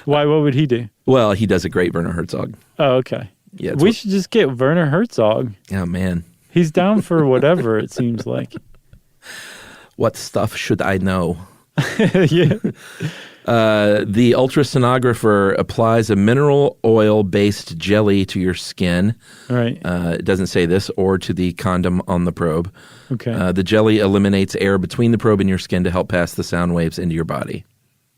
Why? What would he do? Well, he does a great Werner Herzog. Oh, okay. Yeah, we should just get Werner Herzog. Oh, man. He's down for whatever, it seems like. What stuff should I know? Yeah. The ultrasonographer applies a mineral oil-based jelly to your skin. Right. It doesn't say this, or to the condom on the probe. Okay. The jelly eliminates air between the probe and your skin to help pass the sound waves into your body.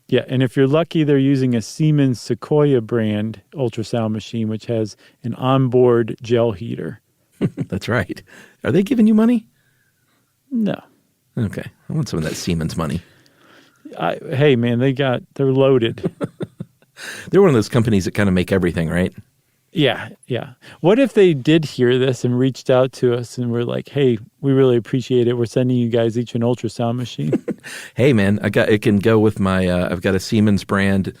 Yeah, and if you're lucky, they're using a Siemens Sequoia brand ultrasound machine, which has an onboard gel heater. That's right. Are they giving you money? No. Okay. I want some of that Siemens money. Hey, man, they're loaded. They're one of those companies that kind of make everything, right? Yeah, yeah. What if they did hear this and reached out to us and were like, hey, we really appreciate it. We're sending you guys each an ultrasound machine. Hey, man, it can go with my, I've got a Siemens brand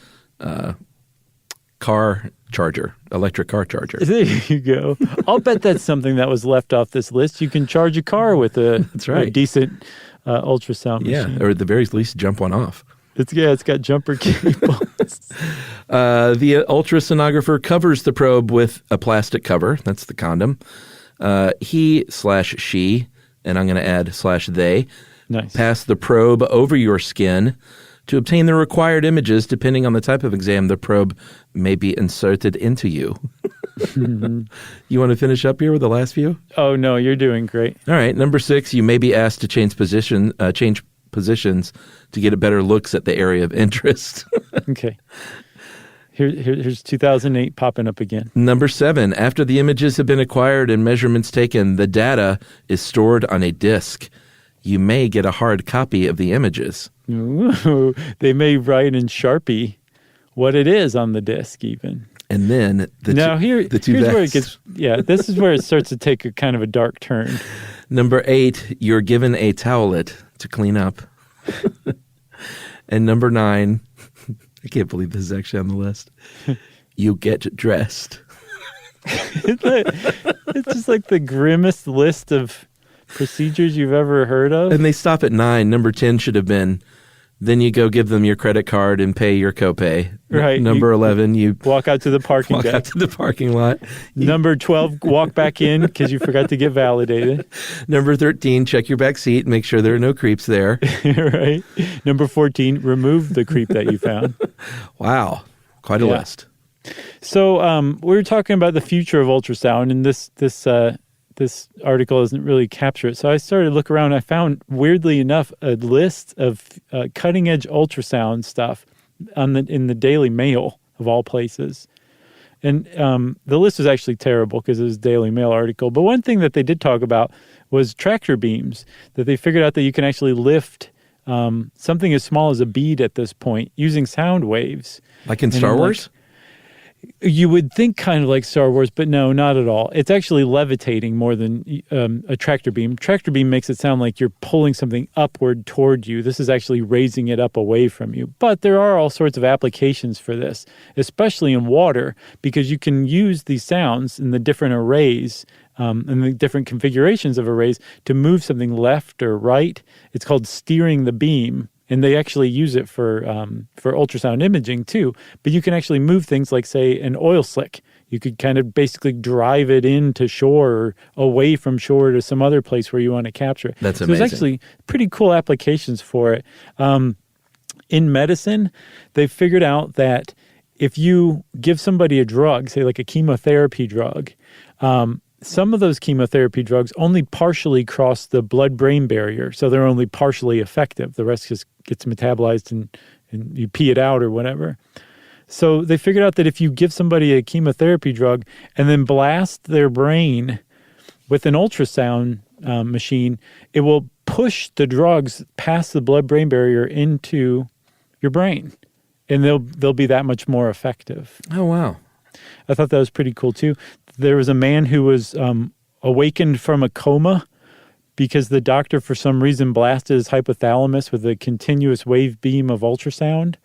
car charger, electric car charger. There you go. I'll bet that's something that was left off this list. You can charge a car with That's right. a decent ultrasound machine. Yeah, or at the very least, jump one off. It's got jumper cables. The ultrasonographer covers the probe with a plastic cover. That's the condom. He/she, and I'm going to add /they, Nice. pass the probe over your skin to obtain the required images. Depending on the type of exam, the probe may be inserted into you. You want to finish up here with the last few? Oh, no, you're doing great. All right. Number 6, you may be asked to change positions to get a better looks at the area of interest. Okay. Here's 2008 popping up again. Number 7, after the images have been acquired and measurements taken, the data is stored on a disk. You may get a hard copy of the images. Ooh, they may write in Sharpie what it is on the disc even. And then here's where it gets, this is where it starts to take a kind of a dark turn. Number 8, you're given a towelette to clean up. And number 9, I can't believe this is actually on the list. You get dressed. It's just like the grimmest list of procedures you've ever heard of. And they stop at 9. Number 10 should have been, then you go give them your credit card and pay your copay. Right. Number 11, you walk out to the parking walk deck. out to the parking lot. Number 12, walk back in because you forgot to get validated. Number 13, check your back seat, make sure there are no creeps there. Right. Number 14, remove the creep that you found. Wow. Quite a list. So we were talking about the future of ultrasound, and this article doesn't really capture it. So I started to look around. I found, weirdly enough, a list of cutting-edge ultrasound stuff in the Daily Mail, of all places. And the list was actually terrible because it was a Daily Mail article. But one thing that they did talk about was tractor beams, that they figured out that you can actually lift something as small as a bead at this point using sound waves. Like in Star Wars? You would think kind of like Star Wars, but no, not at all. It's actually levitating more than a tractor beam. Tractor beam makes it sound like you're pulling something upward toward you. This is actually raising it up away from you. But there are all sorts of applications for this, especially in water, because you can use these sounds in the different arrays and the different configurations of arrays to move something left or right. It's called steering the beam. And they actually use it for ultrasound imaging too. But you can actually move things like, say, an oil slick. You could kind of basically drive it into shore or away from shore to some other place where you want to capture it. That's amazing. amazing. There's actually pretty cool applications for it. In medicine, they've figured out that if you give somebody a drug, say like a chemotherapy drug, some of those chemotherapy drugs only partially cross the blood-brain barrier, so they're only partially effective. The rest just gets metabolized and you pee it out or whatever. So they figured out that if you give somebody a chemotherapy drug and then blast their brain with an ultrasound machine, it will push the drugs past the blood-brain barrier into your brain, and they'll be that much more effective. Oh, wow. I thought that was pretty cool, too. There was a man who was awakened from a coma because the doctor, for some reason, blasted his hypothalamus with a continuous wave beam of ultrasound.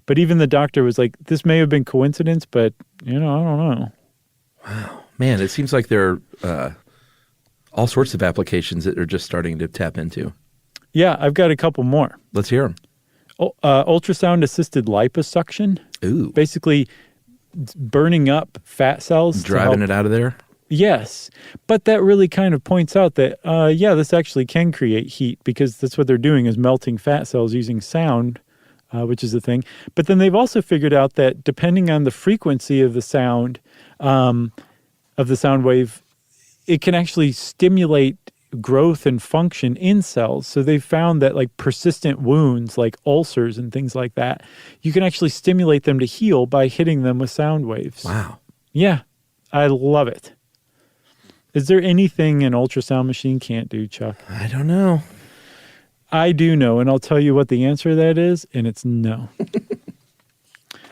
But even the doctor was like, this may have been coincidence, but, I don't know. Wow. Man, it seems like there are all sorts of applications that are just starting to tap into. Yeah, I've got a couple more. Let's hear them. Ultrasound-assisted liposuction. Ooh. Basically burning up fat cells. Driving it out of there? Yes. But that really kind of points out that, this actually can create heat because that's what they're doing is melting fat cells using sound, which is the thing. But then they've also figured out that depending on the frequency of the sound wave, it can actually stimulate growth and function in cells. So they found that like persistent wounds, like ulcers and things like that, you can actually stimulate them to heal by hitting them with sound waves. Wow. Yeah, I love it. Is there anything an ultrasound machine can't do, Chuck? I don't know. I do know, and I'll tell you what the answer to that is, and it's no.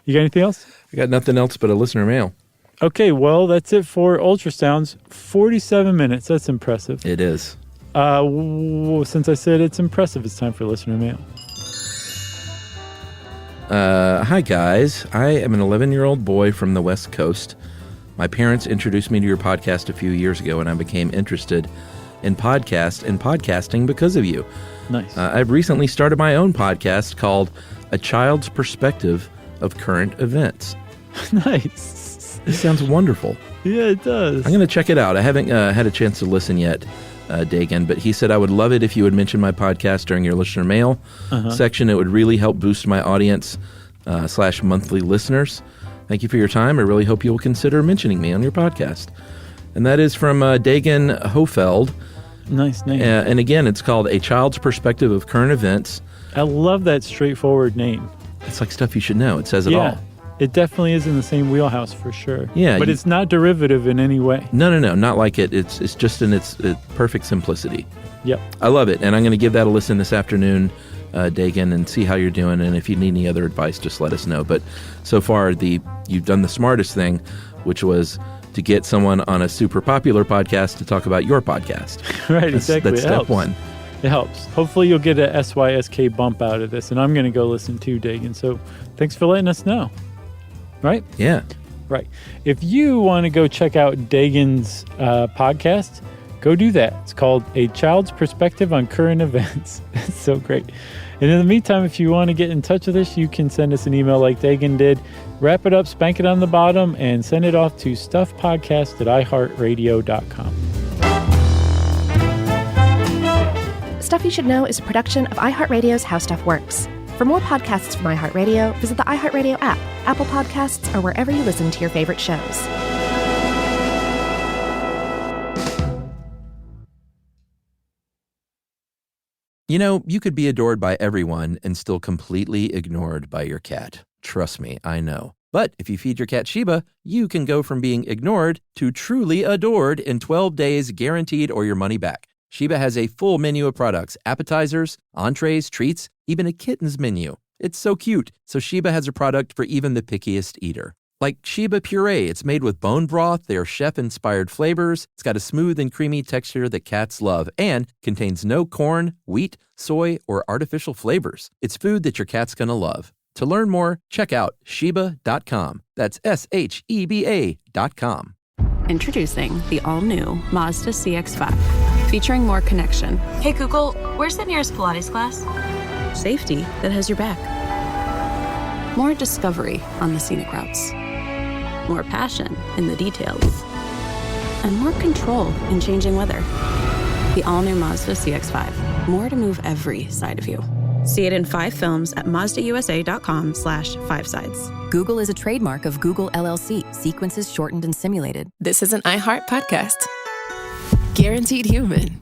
You got anything else? I got nothing else but a listener mail. Okay, well, that's it for ultrasounds. 47 minutes. That's impressive. It is. Since I said it's impressive, it's time for listener mail. Hi, guys. I am an 11-year-old boy from the West Coast. My parents introduced me to your podcast a few years ago, and I became interested in podcasting because of you. Nice. I've recently started my own podcast called A Child's Perspective of Current Events. Nice. This sounds wonderful. Yeah, it does. I'm going to check it out. I haven't had a chance to listen yet, Dagan, but he said I would love it if you would mention my podcast during your listener mail section. It would really help boost my audience / monthly listeners. Thank you for your time. I really hope you will consider mentioning me on your podcast. And that is from Dagan Hofeld. Nice name. And again, it's called A Child's Perspective of Current Events. I love that straightforward name. It's like stuff you should know. It says it all. It definitely is in the same wheelhouse for sure. Yeah. But it's not derivative in any way. No, not like it. It's just in its perfect simplicity. Yep. I love it. And I'm going to give that a listen this afternoon, Dagan, and see how you're doing. And if you need any other advice, just let us know. But so far, you've done the smartest thing, which was to get someone on a super popular podcast to talk about your podcast. Right, exactly. That's step one. It helps. Hopefully you'll get a SYSK bump out of this, and I'm going to go listen too, Dagan. So thanks for letting us know. Right? Yeah. Right. If you want to go check out Dagan's podcast, go do that. It's called A Child's Perspective on Current Events. It's so great. And in the meantime, if you want to get in touch with us, you can send us an email like Dagan did. Wrap it up, spank it on the bottom, and send it off to stuffpodcast@iheartradio.com. Stuff You Should Know is a production of iHeartRadio's How Stuff Works. For more podcasts from iHeartRadio, visit the iHeartRadio app, Apple Podcasts, or wherever you listen to your favorite shows. You know, you could be adored by everyone and still completely ignored by your cat. Trust me, I know. But if you feed your cat Sheba, you can go from being ignored to truly adored in 12 days guaranteed or your money back. Sheba has a full menu of products, appetizers, entrees, treats, even a kitten's menu. It's so cute, so Sheba has a product for even the pickiest eater. Like Sheba Puree, it's made with bone broth, their chef-inspired flavors. It's got a smooth and creamy texture that cats love and contains no corn, wheat, soy, or artificial flavors. It's food that your cat's gonna love. To learn more, check out Sheba.com. That's SHEBA.com. Introducing the all-new Mazda CX-5, featuring more connection. Hey Google, where's the nearest Pilates class? Safety that has your back. More discovery on the scenic routes. More passion in the details. And more control in changing weather. The all-new Mazda CX-5. More to move every side of you. See it in 5 films at mazdausa.com/5sides. Google is a trademark of Google LLC. Sequences shortened and simulated. This is an iHeart podcast. Guaranteed human.